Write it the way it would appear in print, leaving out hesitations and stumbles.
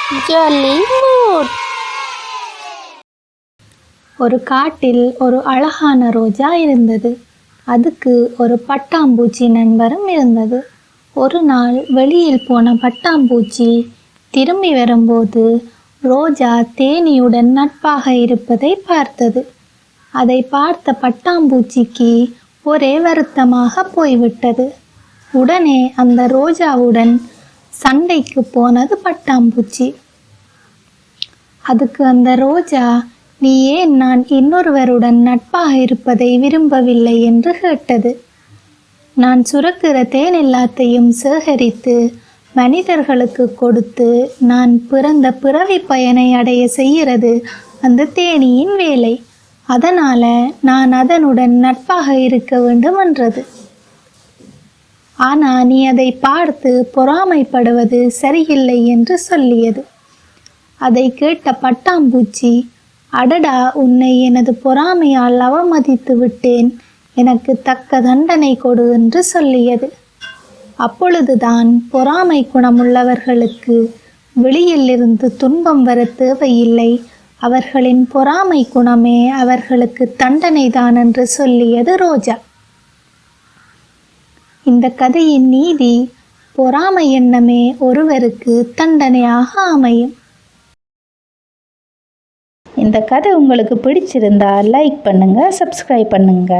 Jolly mood. ஒரு காட்டில் ஒரு அழகான ரோஜா இருந்தது. அதுக்கு ஒரு பட்டாம்பூச்சி நண்பரும் இருந்தது. ஒரு நாள் வெளியில் போன பட்டாம்பூச்சி திரும்பி வரும்போது ரோஜா தேனீயுடன் நட்பாக இருப்பதை பார்த்தது. அதை பார்த்த பட்டாம்பூச்சிக்கு ஒரே வருத்தமாக போய்விட்டது. உடனே அந்த ரோஜாவுடன் சண்டைக்கு போனது பட்டாம்பூச்சி. அதுக்கு அந்த ரோஜா, நீ ஏன் நான் இன்னொருவருடன் நட்பாக இருப்பதை விரும்பவில்லை என்று கேட்டது. நான் சுரக்கிற தேன் எல்லாத்தையும் சேகரித்து மனிதர்களுக்கு கொடுத்து நான் பிறந்த பிறவி பயனை அடைய செய்கிறது அந்த தேனீயின் வேலை. அதனால நான் அதனுடன் நட்பாக இருக்க வேண்டும் என்றது. ஆனா நீ அதை பார்த்து பொறாமைப்படுவது சரியில்லை என்று சொல்லியது. அதை கேட்ட பட்டாம்பூச்சி, அடடா, உன்னை எனது பொறாமையால் அவமதித்து விட்டேன், எனக்கு தக்க தண்டனை கொடு என்று சொல்லியது. அப்பொழுதுதான் பொறாமை குணமுள்ளவர்களுக்கு வெளியில் இருந்து துன்பம் வர தேவையில்லை, அவர்களின் பொறாமை குணமே அவர்களுக்கு தண்டனை தான் என்று சொல்லியது ரோஜா. இந்த கதையின் நீதி, பொறாமை எண்ணமே ஒருவருக்கு தண்டனையாக அமையும். இந்த கதை உங்களுக்கு பிடிச்சிருந்தா லைக் பண்ணுங்க, சப்ஸ்கிரைப் பண்ணுங்க.